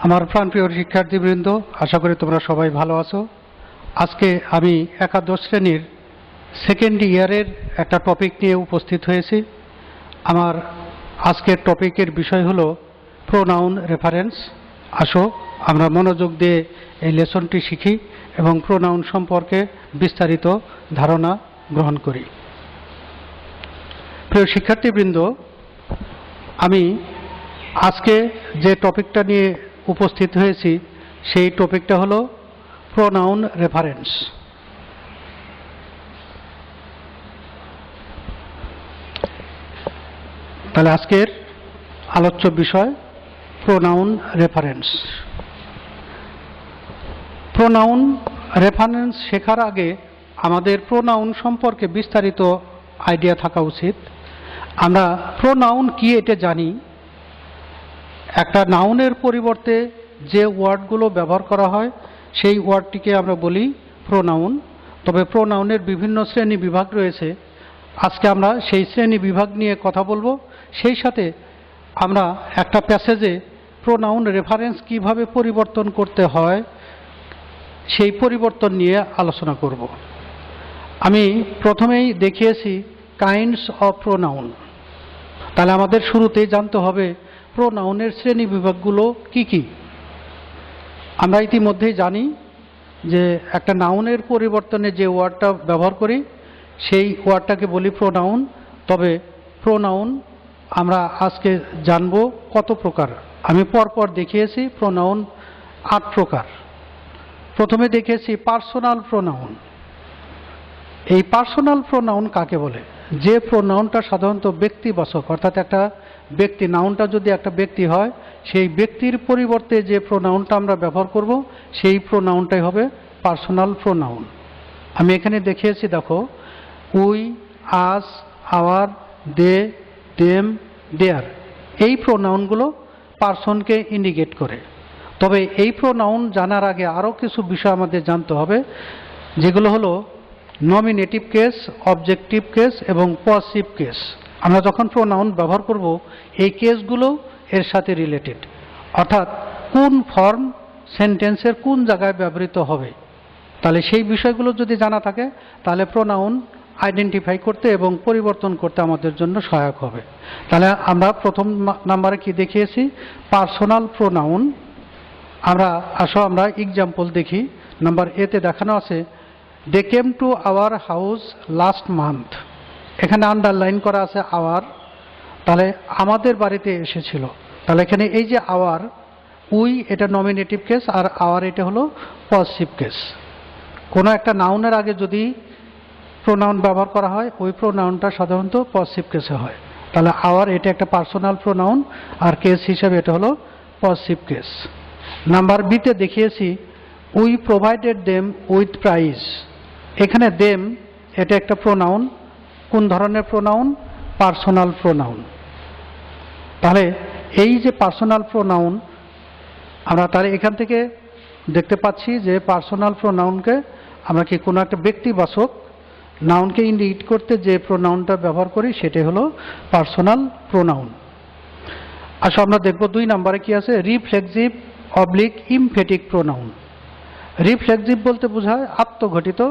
আমার প্রাণপ্রিয় শিক্ষার্থীবৃন্দ, আশা করি তোমরা সবাই ভালো আছো। আজকে আমি একাদশ শ্রেণীর সেকেন্ড ইয়ারের একটা টপিক নিয়ে উপস্থিত হয়েছি। আমার আজকের টপিকের বিষয় হলো প্রোনাউন রেফারেন্স। আসো আমরা মনোযোগ দিয়ে এই লেসনটি শিখি এবং প্রোনাউন সম্পর্কে বিস্তারিত ধারণা গ্রহণ করি। প্রিয় শিক্ষার্থীবৃন্দ, আমি আজকে যে টপিকটা নিয়ে উপস্থিত হয়েছি সেই টপিকটা হলো প্রোনাউন রেফারেন্স। তাহলে আজকের আলোচ্য বিষয় প্রোনাউন রেফারেন্স। প্রোনাউন রেফারেন্স শেখার আগে আমাদের প্রোনাউন সম্পর্কে বিস্তারিত আইডিয়া থাকা উচিত। আমরা প্রোনাউন কি এটা জানি। একটা নাউনের পরিবর্তে যে ওয়ার্ডগুলো ব্যবহার করা হয় সেই ওয়ার্ডটিকে আমরা বলি প্রোনাউন। তবে প্রোনাউনের বিভিন্ন শ্রেণী বিভাগ রয়েছে। আজকে আমরা সেই শ্রেণী বিভাগ নিয়ে কথা বলবো। সেই সাথে আমরা একটা প্যাসেজে প্রোনাউন রেফারেন্স কিভাবে পরিবর্তন করতে হয় সেই পরিবর্তন নিয়ে আলোচনা করব। আমি প্রথমেই দেখিয়েছি কাইন্ডস অফ প্রোনাউন। তাহলে আমাদের শুরুতেই জানতে হবে প্রোনাউনের শ্রেণী বিভাগগুলো কি কি। আমরা ইতিমধ্যেই জানি যে একটা নাউনের পরিবর্তনে যে ওয়ার্ডটা ব্যবহার করি সেই ওয়ার্ডটাকে বলি প্রোনাউন। তবে প্রোনাউন আমরা আজকে জানব কত প্রকার। আমি পরপর দেখিয়েছি প্রোনাউন 8 প্রকার। প্রথমে দেখিয়েছি পার্সোনাল প্রোনাউন। এই পার্সোনাল প্রোনাউন কাকে বলে? যে প্রোনাউনটা সাধারণত ব্যক্তিবাচক, অর্থাৎ একটা ব্যক্তি, নাউনটা যদি একটা ব্যক্তি হয় সেই ব্যক্তির পরিবর্তে যে প্রোনাউনটা আমরা ব্যবহার করব সেই প্রোনাউনটাই হবে পার্সোনাল প্রোনাউন। আমি এখানে দেখিয়েছি, দেখো, we, us, our, they, them, their. এই প্রোনাউনগুলো পার্সনকে ইন্ডিকেট করে। তবে এই প্রোনাউন জানার আগে আরও কিছু বিষয় আমাদের জানতে হবে, যেগুলো হলো নমিনেটিভ কেস, অবজেক্টিভ কেস এবং পজিটিভ কেস। আমরা যখন প্রোনাউন ব্যবহার করব এই কেসগুলো এর সাথে রিলেটেড, অর্থাৎ কোন ফর্ম সেন্টেন্সের কোন জায়গায় ব্যবহৃত হবে। তাহলে সেই বিষয়গুলো যদি জানা থাকে তাহলে প্রোনাউন আইডেন্টিফাই করতে এবং পরিবর্তন করতে আমাদের জন্য সহায়ক হবে। তাহলে আমরা প্রথম নাম্বারে কি দেখিয়েছি? Personal pronoun. আমরা এক্সাম্পল দেখি। নাম্বার এতে দেখানো আছে, they came to our house last month. এখানে আন্ডারলাইন করা আছে আওয়ার, তাহলে আমাদের বাড়িতে এসেছিল। তাহলে এখানে এই যে আওয়ার, উই এটা নমিনেটিভ কেস আর আওয়ার এটা হলো পজিটিভ কেস। কোনো একটা নাউনের আগে যদি প্রোনাউন ব্যবহার করা হয় ওই প্রোনাউনটা সাধারণত পজিটিভ কেসে হয়। তাহলে আওয়ার এটা একটা পার্সোনাল প্রোনাউন আর কেস হিসাবে এটা হলো পজিটিভ কেস। নাম্বার বিতে দেখিয়েছি, we provided them with prize. এখানে দেম এটা একটা প্রোনাউন। কোন ধরনের প্রোনাউন? Personal pronoun. তাহলে এই যে পার্সোনাল প্রোনাউন, আমরা তাহলে এখান থেকে দেখতে পাচ্ছি যে পার্সোনাল প্রোনাউনকে আমরা কি কোনো একটা ব্যক্তিবাচক নাউনকে ইন্ডিকেট করতে যে প্রোনাউনটা ব্যবহার করি সেটাই হলো পার্সোনাল প্রোনাউন। আসো আমরা দেখব 2 নম্বরে কি আছে, রিফ্লেক্সিভ অবলিক ইমফেটিক প্রোনাউন। রিফ্লেক্সিভ বলতে বোঝায় আত্মঘটিত,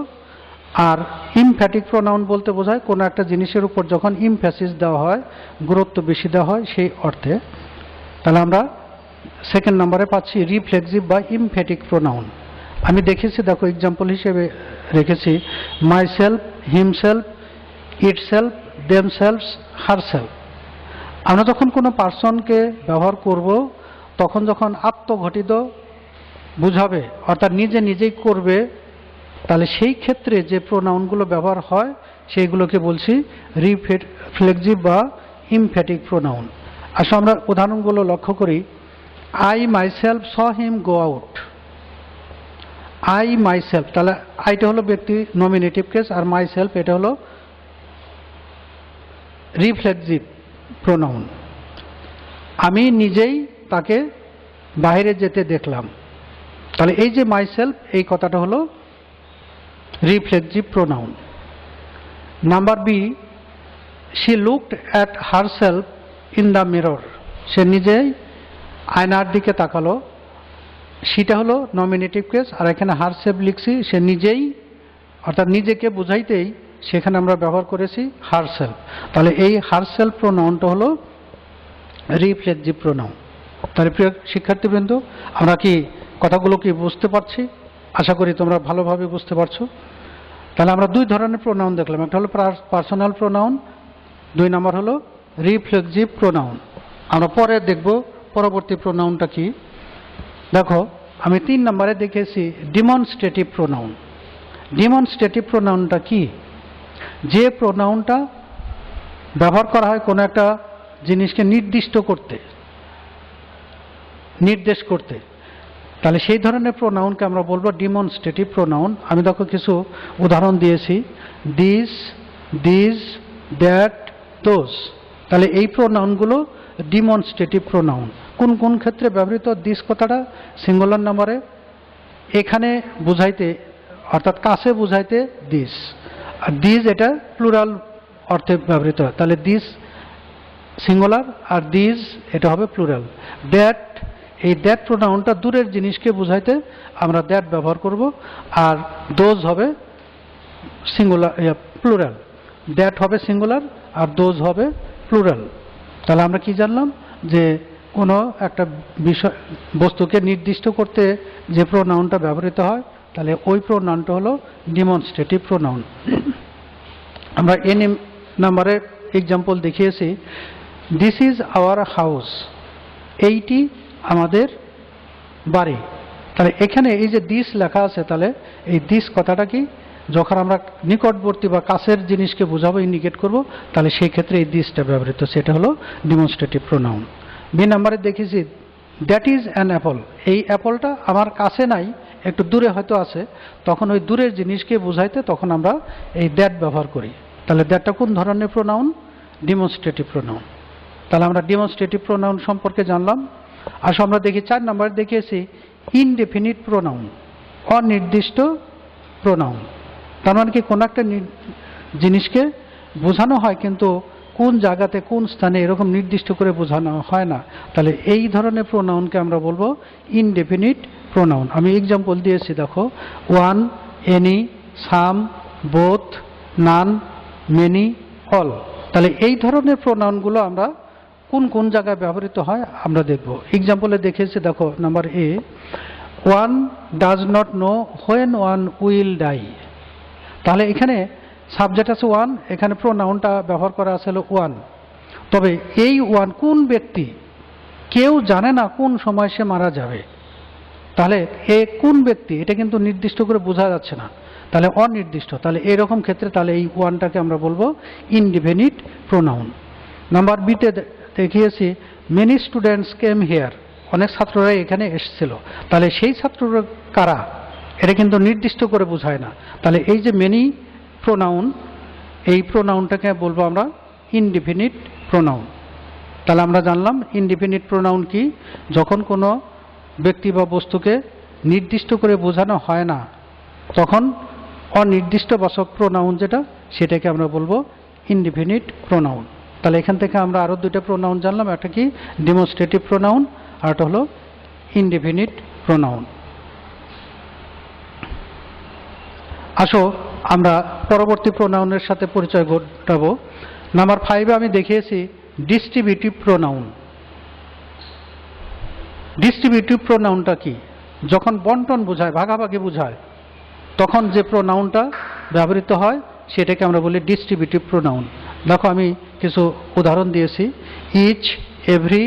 আর ইমফ্যাটিক প্রোনাউন বলতে বোঝায় কোনো একটা জিনিসের উপর যখন ইমফ্যাসিস দেওয়া হয়, গুরুত্ব বেশি দেওয়া হয় সেই অর্থে। তাহলে আমরা সেকেন্ড নম্বরে পাচ্ছি রিফ্লেক্সিভ বা ইমফ্যাটিক প্রোনাউন। আমি দেখেছি, দেখো এক্সাম্পল হিসেবে রেখেছি, my self, himself, itself, দেমসেলফস, herself. আমরা যখন কোনো পার্সনকে ব্যবহার করব তখন যখন আত্মঘটিত বুঝাবে, অর্থাৎ নিজে নিজেই করবে, তাহলে সেই ক্ষেত্রে যে প্রোনাউনগুলো ব্যবহার হয় সেইগুলোকে বলছি রিফ্লেক্সিভ বা ইমফ্যাটিক প্রোনাউন। আসলে আমরা উদাহরণগুলো লক্ষ্য করি। I myself saw him go out. I myself, তাহলে আইটা হলো ব্যক্তি নমিনেটিভ কেস আর মাইসেলফ এটা হলো রিফ্লেক্সিভ প্রোনাউন। আমি নিজেই তাকে বাইরে যেতে দেখলাম। তাহলে এই যে মাইসেলফ এই কথাটা হলো reflexive pronoun. Number B, she looked at herself in the mirror. সে নিজেই আয়নার দিকে তাকালো। সেটা হলো নমিনেটিভ কেস, আর এখানে হারসেলফ লিখছি, সে নিজেই অর্থাৎ নিজেকে বোঝাইতেই সেখানে আমরা ব্যবহার করেছি হারসেলফ। তাহলে এই হারসেলফ প্রোনাউনটা হলো রিফ্লেক্সিভ প্রোনাউন। তাহলে প্রিয় শিক্ষার্থীবৃন্দ, আমরা কি কথাগুলো কি বুঝতে পারছি? আশা করি তোমরা ভালোভাবে বুঝতে পারছো। তাহলে আমরা দুই ধরনের প্রোনাউন দেখলাম, একটা হলো পার্সোনাল প্রোনাউন, দুই নম্বর হলো রিফ্লেক্সিভ প্রোনাউন। আমরা পরে দেখব পরবর্তী প্রোনাউনটা কি। দেখো, আমি 3 নম্বরে দেখেছি ডিমনস্ট্রেটিভ প্রোনাউন। ডিমনস্ট্রেটিভ প্রোনাউনটা কি? যে প্রোনাউনটা ব্যবহার করা হয় কোনো একটা জিনিসকে নির্দিষ্ট করতে, নির্দেশ করতে, তাহলে সেই ধরনের প্রোনাউনকে আমরা বলবো ডিমনস্ট্রেটিভ প্রোনাউন। আমি দেখো কিছু উদাহরণ দিয়েছি, দিস, দিস, দ্যাট, দোজ। তাহলে এই প্রোনাউনগুলো ডিমনস্ট্রেটিভ প্রোনাউন। কোন কোন ক্ষেত্রে ব্যবহৃত? দিস কথাটা সিঙ্গুলার নাম্বারে, এখানে বুঝাইতে অর্থাৎ কাছে বুঝাইতে দিস, আর দিস এটা প্লুরাল অর্থে ব্যবহৃত হয়, তাহলে দিস সিঙ্গুলার আর দিস এটা হবে প্লুরাল। দ্যাট, এই দ্যাট প্রোনাউনটা দূরের জিনিসকে বুঝাইতে আমরা দ্যাট ব্যবহার করব, আর দোজ হবে সিঙ্গুলার প্লুরাল। দ্যাট হবে সিঙ্গুলার আর দোজ হবে প্লুরাল। তাহলে আমরা কি জানলাম? যে কোনো একটা বিষয় বস্তুকে নির্দিষ্ট করতে যে প্রোনাউনটা ব্যবহৃত হয়, তাহলে ওই প্রোনাউনটা হলো ডিমনস্ট্রেটিভ প্রোনাউন। আমরা এন নাম্বারে এক্সাম্পল দেখিয়েছি, দিস ইজ আওয়ার হাউস, এইটি আমাদের বাড়ি। তাহলে এখানে এই যে দিস লেখা আছে, তাহলে এই দিস কথাটা কি? যখন আমরা নিকটবর্তী বা কাছের জিনিসকে বোঝাবো, ইন্ডিকেট করব, তাহলে সেই ক্ষেত্রে এই দিসটা ব্যবহৃত, সেটা হলো ডিমনস্ট্রেটিভ প্রোনাউন। বি নাম্বারে দেখেছি দ্যাট ইজ অ্যান অ্যাপল, এই অ্যাপলটা আমার কাছে নাই, একটু দূরে হয়তো আছে, তখন ওই দূরের জিনিসকে বোঝাইতে তখন আমরা এই দ্যাট ব্যবহার করি। তাহলে দ্যাটটা কোন ধরনের প্রোনাউন? Demonstrative pronoun. তাহলে আমরা ডিমনস্ট্রেটিভ প্রোনাউন সম্পর্কে জানলাম। আসলে আমরা দেখি 4 নম্বরে দেখিয়েছি ইনডেফিনিট প্রোনাউন, অনির্দিষ্ট প্রোনাউন। তার মানে কি কোনো একটা জিনিসকে বোঝানো হয় কিন্তু কোন জায়গাতে কোন স্থানে এরকম নির্দিষ্ট করে বোঝানো হয় না, তাহলে এই ধরনের প্রোনাউনকে আমরা বলবো ইনডেফিনিট প্রোনাউন। আমি এক্সাম্পল দিয়েছি, দেখো, ওয়ান, এনি, সাম, বোথ, নান, মেনি, অল। তাহলে এই ধরনের প্রোনাউনগুলো আমরা কোন কোন জায়গায় ব্যবহৃত হয় আমরা দেখব। এক্সাম্পলে দেখেছি, দেখো number A, one does not know when one will die. তাহলে এখানে সাবজেক্ট আছে ওয়ান, এখানে প্রোনাউনটা ব্যবহার করা আছে হলো ওয়ান। তবে এই ওয়ান কোন ব্যক্তি? কেউ জানে না কোন সময় সে মারা যাবে। তাহলে এ কোন ব্যক্তি এটা কিন্তু নির্দিষ্ট করে বোঝা যাচ্ছে না, তাহলে অনির্দিষ্ট। তাহলে এরকম ক্ষেত্রে তাহলে এই ওয়ানটাকে আমরা বলবো ইনডিফিনিট প্রোনাউন। নাম্বার বিতে দেখিয়েছি মেনি স্টুডেন্টস কেম হিয়ার, অনেক ছাত্ররা এখানে এসেছিল। তাহলে সেই ছাত্ররা কারা? এটা কিন্তু নির্দিষ্ট করে বোঝায় না। তাহলে এই যে মেনি প্রোনাউন, এই প্রোনাউনটাকে বলবো আমরা ইনডিফিনিট প্রোনাউন। তাহলে আমরা জানলাম ইনডিফিনিট প্রোনাউন কি? যখন কোনো ব্যক্তি বা বস্তুকে নির্দিষ্ট করে বোঝানো হয় না, তখন অনির্দিষ্ট বাচক প্রোনাউন যেটা, সেটাকে আমরা বলবো ইনডিফিনিট প্রোনাউন। তাহলে এখান থেকে আমরা আরও দুইটা প্রোনাউন জানলাম, একটা কি ডেমনস্ট্রেটিভ প্রোনাউন, আর একটা হলো ইনডিফিনিট প্রোনাউন। আসো আমরা পরবর্তী প্রোনাউনের সাথে পরিচয় ঘটাবো। নাম্বার 5 আমি দেখিয়েছি ডিস্ট্রিবিউটিভ প্রোনাউন। ডিস্ট্রিবিউটিভ প্রোনাউনটা কি? যখন বন্টন বোঝায়, ভাগাভাগি বোঝায়, তখন যে প্রোনাউনটা ব্যবহৃত হয় সেটাকে আমরা বলি ডিস্ট্রিবিউটিভ প্রোনাউন। দেখো আমি কিছু উদাহরণ দিয়েছি, ইচ, এভরি,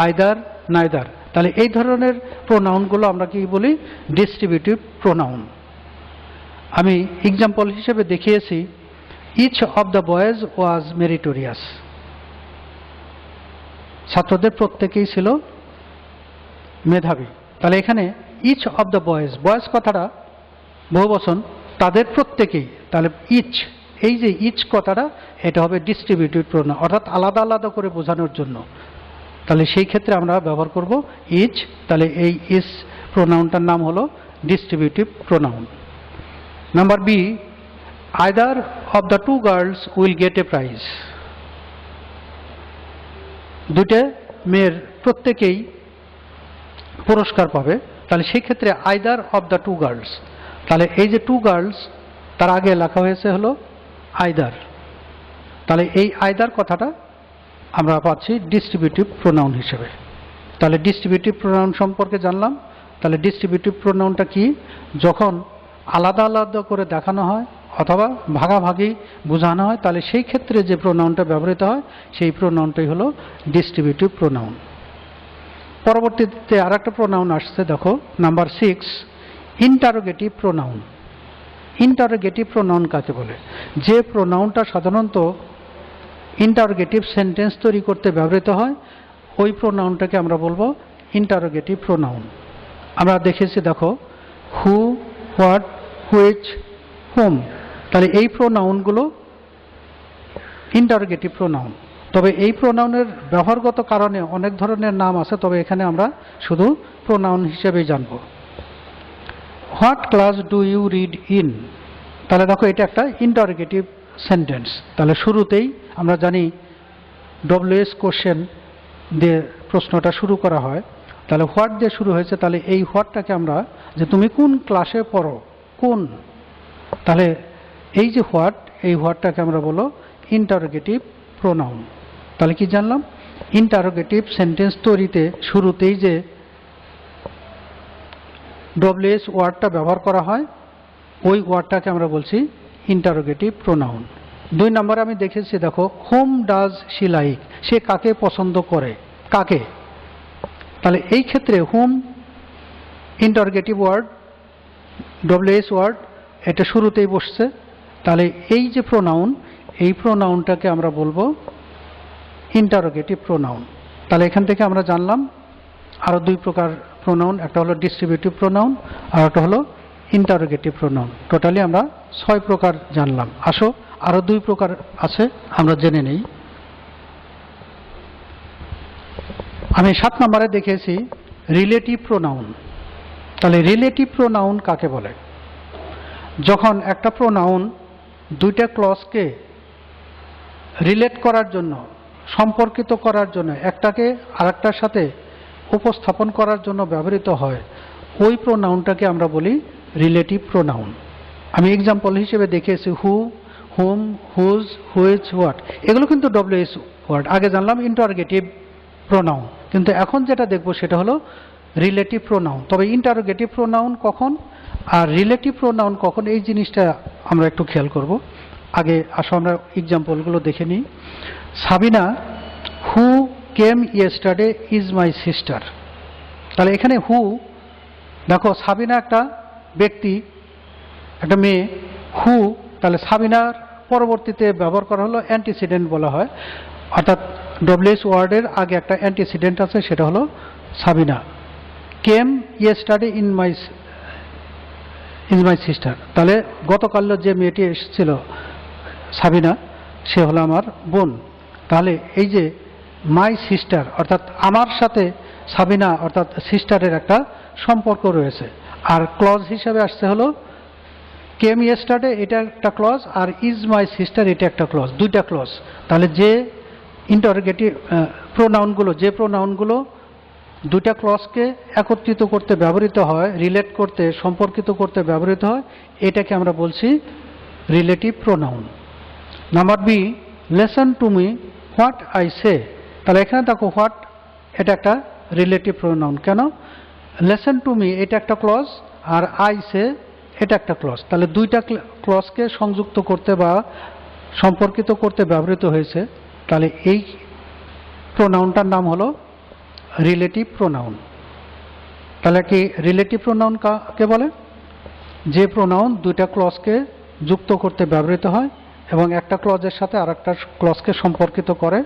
আইদার, নাইদার। তাহলে এই ধরনের প্রোনাউনগুলো আমরা কি বলি? Distributive pronoun. আমি এক্সাম্পল হিসেবে দেখিয়েছি each of the boys was meritorious, ছাত্রদের প্রত্যেকেই ছিল মেধাবী। তাহলে এখানে each of the boys, boys কথাটা বহুবচন, তাদের প্রত্যেকেই, তাহলে ইচ, এই যে ইচ কথাটা এটা হবে ডিস্ট্রিবিউটিভ প্রোনাউন, অর্থাৎ আলাদা আলাদা করে বোঝানোর জন্য। তাহলে সেই ক্ষেত্রে আমরা ব্যবহার করব ইচ। তাহলে এই ইচ প্রোনাউনটার নাম হলো distributive pronoun. Number B, either of the two girls will get a prize, দুইটা মেয়ের প্রত্যেকেই পুরস্কার পাবে, তাহলে সেই ক্ষেত্রে either of the two girls, তাহলে এই যে টু গার্লস তার আগে লেখা হয়েছে হলো আইদার, তাহলে এই আইদার কথাটা আমরা পাচ্ছি ডিস্ট্রিবিউটিভ প্রোনাউন হিসেবে। তাহলে ডিস্ট্রিবিউটিভ প্রোনাউন সম্পর্কে জানলাম। তাহলে ডিস্ট্রিবিউটিভ প্রোনাউনটা কি? যখন আলাদা আলাদা করে দেখানো হয় অথবা ভাগাভাগি বোঝানো হয়, তাহলে সেই ক্ষেত্রে যে প্রোনাউনটা ব্যবহৃত হয় সেই প্রোনাউনটাই হলো ডিস্ট্রিবিউটিভ প্রোনাউন। পরবর্তীতে আর একটা প্রোনাউন আসছে, দেখো number 6, interrogative pronoun. Interrogative pronoun কাকে বলে? যে প্রোনাউনটা সাধারণত ইন্টারোগেটিভ সেন্টেন্স তৈরি করতে ব্যবহৃত হয় ওই প্রোনাউনটাকে আমরা বলবো ইন্টারোগেটিভ প্রোনাউন। আমরা দেখেছি, দেখো হু, হোয়াট, হুইচ, হুম, তাহলে এই প্রোনাউনগুলো ইন্টারোগেটিভ প্রোনাউন। তবে এই প্রোনাউনের ব্যবহারগত কারণে অনেক ধরনের নাম আছে, তবে এখানে আমরা শুধু প্রোনাউন হিসেবেই জানব। What class do you read in? তাহলে দেখো এটা একটা ইন্টারোগেটিভ সেন্টেন্স। তাহলে শুরুতেই আমরা জানি ডব্লিউএস কোশ্চেন দিয়ে প্রশ্নটা শুরু করা হয়, তাহলে হোয়াট দিয়ে শুরু হয়েছে, তাহলে এই হোয়াটটাকে আমরা, যে তুমি কোন ক্লাসে পড়ো, কোন, তাহলে এই যে হোয়াট, এই হোয়াটটাকে আমরা বলো ইন্টারোগেটিভ প্রোনাউন। তাহলে কি জানলাম? ইন্টারোগেটিভ সেন্টেন্স তৈরিতে শুরুতেই যে ডব্লিউএস ওয়ার্ডটা ব্যবহার করা হয় ওই ওয়ার্ডটাকে আমরা বলছি ইন্টারোগেটিভ প্রোনাউন। 2 নম্বরে আমি দেখেছি, দেখো হোম ডাজ শি লাইক? সে কাকে পছন্দ করে, কাকে? তাহলে এই ক্ষেত্রে whom interrogative word, WS word, এটা শুরুতেই বসছে, তাহলে এই যে প্রোনাউন, এই প্রোনাউনটাকে আমরা বলবো ইন্টারোগেটিভ প্রোনাউন। তাহলে এখান থেকে আমরা জানলাম আরো 2 প্রকার প্রোনাউন, একটা হলো ডিস্ট্রিবিউটিভ প্রোনাউন আর একটা হলো ইন্টারোগেটিভ প্রোনাউন। টোটালি আমরা 6 প্রকার জানলাম। আসো আরো 2 প্রকার আছে, আমরা জেনে নেই। আমি 7 নম্বরে দেখেছি রিলেটিভ প্রোনাউন। তাহলে রিলেটিভ প্রোনাউন কাকে বলে? যখন একটা প্রোনাউন দুইটা ক্লজকে রিলেট করার জন্য, সম্পর্কিত করার জন্য, একটাকে আরেকটার সাথে উপস্থাপন করার জন্য ব্যবহৃত হয় ওই প্রোনাউনটাকে আমরা বলি রিলেটিভ প্রোনাউন। আমি এক্সাম্পল হিসেবে দেখিয়েছি হু, হুম, হুজ, হুইচ, হোয়াট, এগুলো কিন্তু ডব্লিউএস ওয়ার্ড। আগে জানলাম ইন্টারোগেটিভ প্রোনাউন, কিন্তু এখন যেটা দেখব সেটা হলো রিলেটিভ প্রোনাউন। তবে ইন্টারোগেটিভ প্রোনাউন কখন আর রিলেটিভ প্রোনাউন কখন, এই জিনিসটা আমরা একটু খেয়াল করব। আগে আসো আমরা এক্সাম্পলগুলো দেখে নিই। সাবিনা হু কেম ইয়েস্টারডে ইজ মাই সিস্টার। তাহলে এখানে হু, দেখো সাবিনা একটা ব্যক্তি, একটা মেয়ে, হু, তাহলে সাবিনার পরবর্তীতে ব্যবহার করা হলো অ্যান্টিসিডেন্ট বলা হয়, অর্থাৎ ডব্লিউএস ওয়ার্ডের আগে একটা অ্যান্টিসিডেন্ট আছে, সেটা হলো সাবিনা। কেম ইয়েস্টারডে ইজ মাই সিস্টার, তাহলে গতকাল যে মেয়েটি এসেছিল সাবিনা, সে হলো আমার বোন। তাহলে এই যে মাই সিস্টার, অর্থাৎ আমার সাথে সাবিনা অর্থাৎ সিস্টারের একটা সম্পর্ক রয়েছে। আর ক্লজ হিসাবে আসছে হলো কেম ইয়েস্টারডে, এটা একটা ক্লজ, আর ইজ মাই সিস্টার এটা একটা ক্লজ, 2টা ক্লজ। তাহলে যে ইন্টারোগেটিভ প্রোনাউনগুলো, যে প্রোনাউনগুলো 2টা ক্লজকে একত্রিত করতে ব্যবহৃত হয়, রিলেট করতে, সম্পর্কিত করতে ব্যবহৃত হয়, এটাকে আমরা বলছি relative pronoun. Number B, listen to me what I say. তাহলে এখানে দেখো হোয়াট, এটা একটা রিলেটিভ প্রোনাউন। কেন? লিসেন টু মি এটা একটা ক্লজ, আর আই সে এটা একটা ক্লজ। তাহলে 2টা ক্লজকে সংযুক্ত করতে বা সম্পর্কিত করতে ব্যবহৃত হয়েছে। তাহলে এই প্রোনাউনটার নাম হলো রিলেটিভ প্রোনাউন। তাহলে কি রিলেটিভ প্রোনাউন কাকে বলে? যে প্রোনাউন 2টা ক্লজকে যুক্ত করতে ব্যবহৃত হয় এবং একটা ক্লজের সাথে আরেকটা ক্লজকে সম্পর্কিত করে,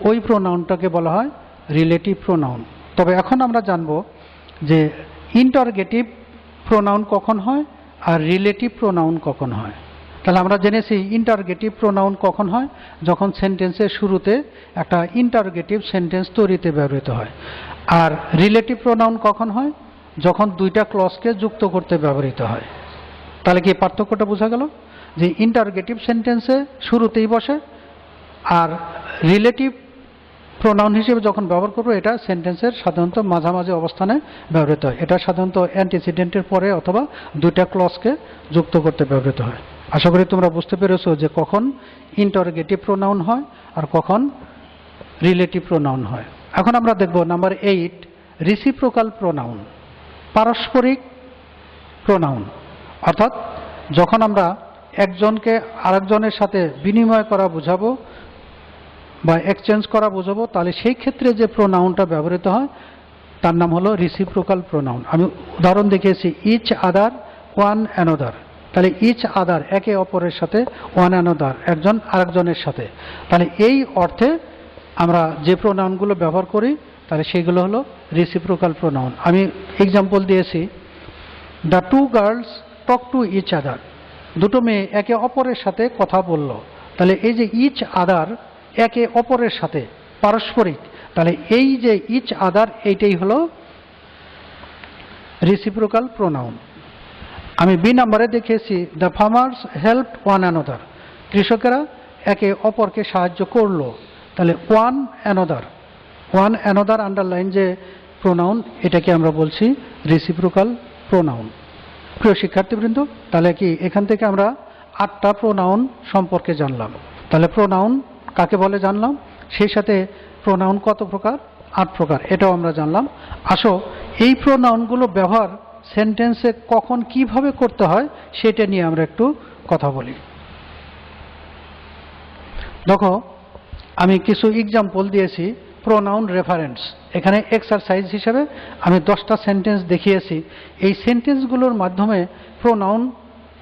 ওই প্রোনাউনটাকে বলা হয় রিলেটিভ প্রোনাউন। তবে এখন আমরা জানব যে ইন্টারোগেটিভ প্রোনাউন কখন হয় আর রিলেটিভ প্রোনাউন কখন হয়। তাহলে আমরা জেনেছি ইন্টারোগেটিভ প্রোনাউন কখন হয়, যখন সেন্টেন্সের শুরুতে একটা ইন্টারোগেটিভ সেন্টেন্স তৈরিতে ব্যবহৃত হয়। আর রিলেটিভ প্রোনাউন কখন হয়? যখন 2টা ক্লজকে যুক্ত করতে ব্যবহৃত হয়। তাহলে কি পার্থক্যটা বোঝা গেল? যে ইন্টারোগেটিভ সেন্টেন্সে শুরুতেই বসে, আর রিলেটিভ প্রোনাউন হিসেবে যখন ব্যবহার করবো এটা সেন্টেন্সের সাধারণত মাঝামাঝি অবস্থানে ব্যবহৃত হয়। এটা সাধারণত অ্যান্টিসিডেন্টের পরে অথবা দুইটা ক্লজকে যুক্ত করতে ব্যবহৃত হয়। আশা করি তোমরা বুঝতে পেরেছো যে কখন ইন্টারোগেটিভ প্রোনাউন হয় আর কখন রিলেটিভ প্রোনাউন হয়। এখন আমরা দেখব নাম্বার 8, রিসিপ্রোকাল প্রোনাউন, পারস্পরিক প্রোনাউন। অর্থাৎ যখন আমরা একজনকে আরেকজনের সাথে বিনিময় করা বোঝাবো বা এক্সচেঞ্জ করা বোঝাবো, তাহলে সেই ক্ষেত্রে যে প্রোনাউনটা ব্যবহৃত হয় তার নাম হলো রিসিপ্রোকাল প্রোনাউন। আমি উদাহরণ দেখিয়েছি, ইচ আদার, ওয়ান অ্যানাদার। তাহলে ইচ আদার একে অপরের সাথে, ওয়ান অ্যানাদার একজন আরেকজনের সাথে। তাহলে এই অর্থে আমরা যে প্রোনাউনগুলো ব্যবহার করি তাহলে সেগুলো হলো রিসিপ্রোকাল প্রোনাউন। আমি এক্সাম্পল দিয়েছি, the two girls talk to each other, দুটো মেয়ে একে অপরের সাথে কথা বলল। তাহলে এই যে ইচ আদার একে অপরের সাথে পারস্পরিক, তাহলে এই যে ইচ আদার এইটাই হলো রিসিপ্রোকাল প্রোনাউন। আমি বি নাম্বারে দেখিয়েছি, the farmers helped one another, কৃষকেরা একে অপরকে সাহায্য করলো। তাহলে ওয়ান অ্যানাদার আন্ডারলাইন যে প্রোনাউন, এটাকে আমরা বলছি রিসিপ্রোকাল প্রোনাউন। প্রিয় শিক্ষার্থীবৃন্দ, তাহলে কি এখান থেকে আমরা 8টা প্রোনাউন সম্পর্কে জানলাম। তাহলে প্রোনাউন কাকে বলে জানলাম, সেই সাথে প্রোনাউন কত প্রকার, 8 প্রকার, এটাও আমরা জানলাম। আসো এই প্রোনাউনগুলো ব্যবহার সেন্টেন্সে কখন কিভাবে করতে হয় সেটা নিয়ে আমরা একটু কথা বলি। দেখো, আমি কিছু এক্সাম্পল দিয়েছি প্রোনাউন রেফারেন্স। এখানে এক্সারসাইজ হিসেবে আমি 10টা সেন্টেন্স দেখিয়েছি। এই সেন্টেন্সগুলোর মাধ্যমে প্রোনাউন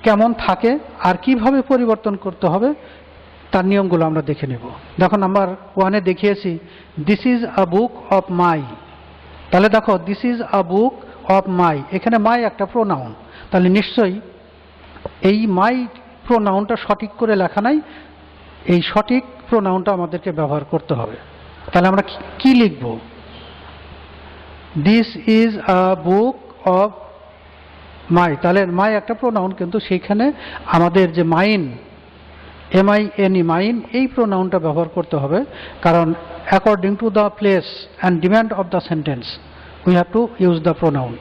কেমন থাকে আর কিভাবে পরিবর্তন করতে হবে তার নিয়মগুলো আমরা দেখে নেব। দেখো, নাম্বার 1-এ দেখিয়েছি, this is a book of my. তাহলে দেখো, this is a book of my, এখানে মাই একটা প্রোনাউন। তাহলে নিশ্চয়ই এই মাই প্রোনাউনটা সঠিক করে লেখা নাই, এই সঠিক প্রোনাউনটা আমাদেরকে ব্যবহার করতে হবে। তাহলে আমরা কি লিখব, this is a book of my. তাহলে মাই একটা প্রোনাউন, কিন্তু সেইখানে আমাদের যে মাইন, MINE, মাইন, এই প্রোনাউনটা ব্যবহার করতে হবে। কারণ according to the place and demand of the sentence we have to use the pronoun.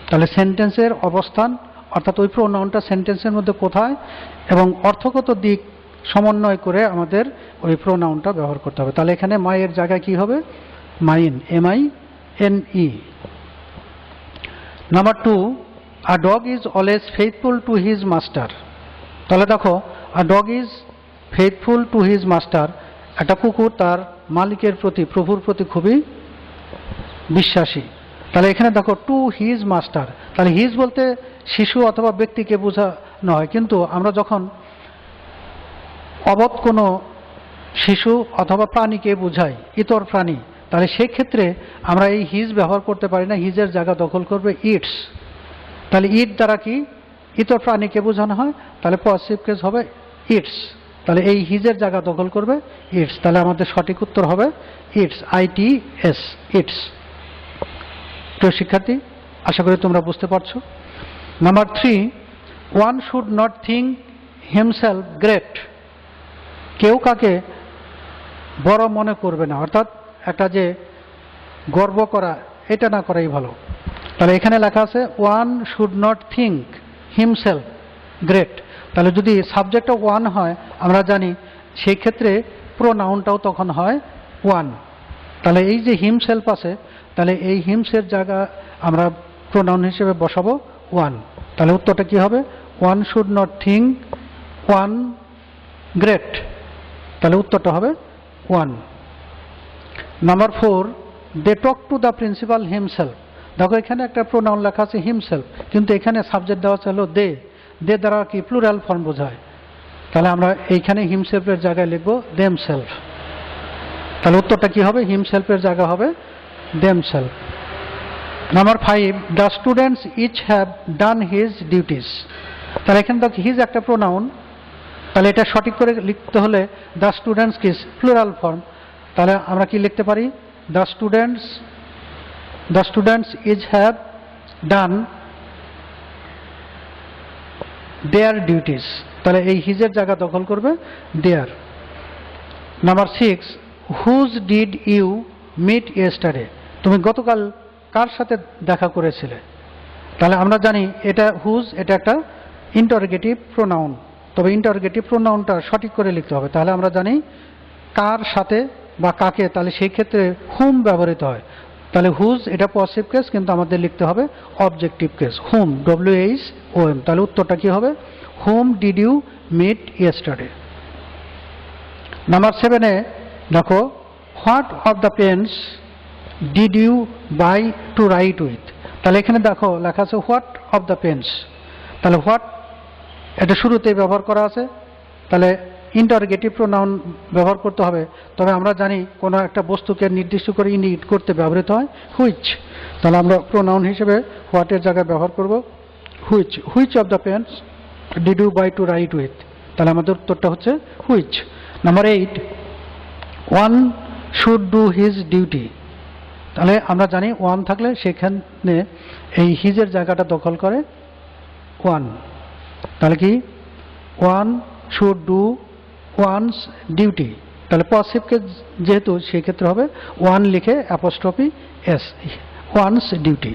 তাহলে সেন্টেন্সের অবস্থান, অর্থাৎ ওই প্রোনাউনটা সেন্টেন্সের মধ্যে কোথায় এবং অর্থগত দিক সমন্বয় করে আমাদের ওই প্রোনাউনটা ব্যবহার করতে হবে। তাহলে এখানে মাইয়ের জায়গায় কি হবে, mine, MINE। Number 2, a dog is always faithful to his master. তাহলে দেখো, a dog is faithful to his master, একটা কুকুর তার মালিকের প্রতি, প্রভুর প্রতি খুবই বিশ্বাসী। তাহলে এখানে দেখো, টু হিজ মাস্টার, তাহলে হিজ বলতে শিশু অথবা ব্যক্তিকে বোঝানো হয়, কিন্তু আমরা যখন অবধ কোনো শিশু অথবা প্রাণীকে বোঝাই, ইতর প্রাণী, তাহলে সেক্ষেত্রে আমরা এই হিজ ব্যবহার করতে পারি না, হিজের জায়গা দখল করবে ইটস। তাহলে ইট দ্বারা কি ইতর প্রাণীকে বোঝানো হয়, তাহলে পজিটিভ কেস হবে ইটস। তাহলে এই হিজের জায়গা দখল করবে ইটস। তাহলে আমাদের সঠিক উত্তর হবে ইটস, ITS, ইটস। প্রিয় শিক্ষার্থী, আশা করি তোমরা বুঝতে পারছো। Number 3, one should not think himself great, কেউ কাকে বড় মনে করবে না, অর্থাৎ একটা যে গর্ব করা, এটা না করাই ভালো। তাহলে এখানে লেখা আছে one should not think himself great. তাহলে যদি সাবজেক্টটা ওয়ান হয়, আমরা জানি সেই ক্ষেত্রে প্রোনাউনটাও তখন হয় ওয়ান। তাহলে এই যে হিমসেলফ আছে, তাহলে এই হিমসের জায়গা আমরা প্রোনাউন হিসেবে বসাবো ওয়ান। তাহলে উত্তরটা কি হবে, one should not think one great. তাহলে উত্তরটা হবে one. Number 4, they talk to the principal himself. দেখো, এখানে একটা প্রোনাউন লেখা আছে হিমসেলফ, কিন্তু এখানে সাবজেক্ট দেওয়া আছে হলো দে। দে দ্বারা কি প্লুরাল ফর্ম বোঝায়, তাহলে আমরা এইখানে হিমসেলফের জায়গায় লিখবো দেমসেলফ। তাহলে উত্তরটা কি হবে, হিমসেলফের জায়গা হবে themselves. Number 5, the students each have done his duties. তাহলে এখানে দেখো হিজ একটা প্রোনাউন, তাহলে এটা সঠিক করে লিখতে হলে দ্য স্টুডেন্টস কি প্লুরাল ফর্ম, তাহলে আমরা কি লিখতে পারি, the students is have done their duties. তাহলে এই হিজের জায়গা দখল করবে their. Number 6, whose did you meet yesterday, তুমি গতকাল কার সাথে দেখা করেছিলে। তাহলে আমরা জানি এটা হুজ, এটা একটা ইন্টারোগেটিভ প্রোনাউন, তবে ইন্টারোগেটিভ প্রোনাউনটা সঠিক করে লিখতে হবে। তাহলে আমরা জানি কার সাথে বা কাকে, তাহলে সেই ক্ষেত্রে হুম ব্যবহৃত হয়। তাহলে হুজ এটা পজিটিভ কেস, কিন্তু আমাদের লিখতে হবে অবজেক্টিভ কেস, হুম, WHOM। তাহলে উত্তরটা কি হবে? Whom did you meet yesterday. Number 7-এ দেখো, what of the pens did you buy to write with. তাহলে এখানে দেখো লেখা আছে হোয়াট অফ দ্য পেন্স, তাহলে হোয়াট এটা শুরুতেই ব্যবহার করা আছে, তাহলে ইন্টারোগেটিভ প্রোনাউন ব্যবহার করতে হবে। তবে আমরা জানি কোনো একটা বস্তুকে নির্দিষ্ট করে ইন্ডিকেট করতে ব্যবহৃত হয় হুইচ, তাহলে আমরা প্রোনাউন হিসেবে হোয়াটের জায়গায় ব্যবহার করব which. Which of the pens did you buy to write with, তাহলে আমাদের উত্তরটা হচ্ছে which. Number 8, one should do his duty. তাহলে আমরা জানি ওয়ান থাকলে সেখানে এই হিজের জায়গাটা দখল করে ওয়ান, তাহলে কি one should do one's duty, তাহলে পজিটিভকে যেহেতু সেক্ষেত্রে হবে ওয়ান লিখে apostrophe S, one's duty.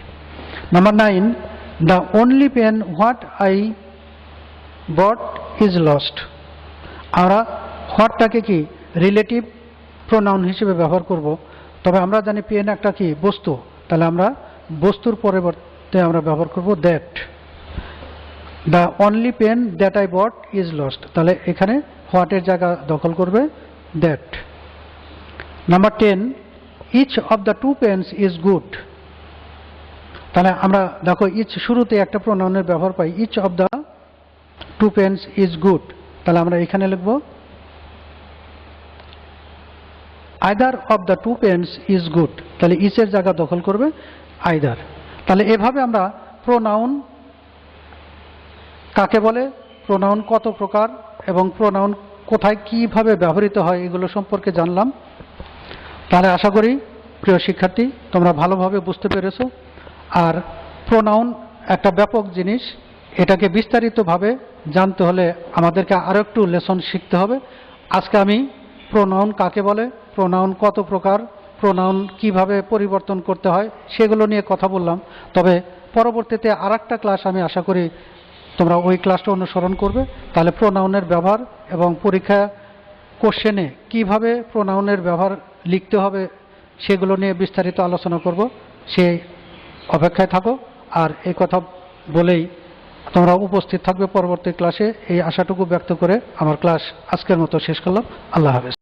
Number 9, the only pen what I bought is lost. আমরা হোয়াটটাকে কি রিলেটিভ প্রোনাউন হিসেবে ব্যবহার করব, তবে আমরা জানি পেন একটা কি বস্তু, তাহলে আমরা বস্তুর পরিবর্তে আমরা ব্যবহার করব that. The only pen that I bought is lost, তাহলে এখানে হোয়াটের জায়গা দখল করবে that. Number 10, each of the two pens is good. তাহলে আমরা দেখো ইচ শুরুতে একটা প্রোনাউনের ব্যবহার পাই, each of the two pens is good, তাহলে আমরা এখানে লিখব either of the two pens is good, তাহলে ইচের জায়গা দখল করবে আইদার। তাহলে এভাবে আমরা প্রোনাউন কাকে বলে, প্রোনাউন কত প্রকার এবং প্রোনাউন কোথায় কিভাবে ব্যবহৃত হয় এগুলো সম্পর্কে জানলাম। তাহলে আশা করি প্রিয় শিক্ষার্থী তোমরা ভালোভাবে বুঝতে পেরেছো। আর প্রোনাউন একটা ব্যাপক জিনিস, এটাকে বিস্তারিতভাবে জানতে হলে আমাদেরকে আরও একটু লেসন শিখতে হবে। আজকে আমি প্রোনাউন কাকে বলে, প্রোনাউন কত প্রকার, প্রোনাউন কিভাবে পরিবর্তন করতে হয় সেগুলো নিয়ে কথা বললাম। তবে পরবর্তীতে আরেকটা ক্লাস আমি আশা করি তোমরা ওই ক্লাসটা অনুসরণ করবে, তাহলে প্রোনাউনের ব্যবহার এবং পরীক্ষা কোশ্চেনে কিভাবে প্রোনাউনের ব্যবহার লিখতে হবে সেগুলো নিয়ে বিস্তারিত আলোচনা করব। সেই অপেক্ষায় থাকো। আর এই কথা বলেই তোমরা উপস্থিত থাকবে পরবর্তী ক্লাসে, এই আশাটুকু ব্যক্ত করে আমার ক্লাস আজকের মতো শেষ করলাম। আল্লাহ হাফেজ।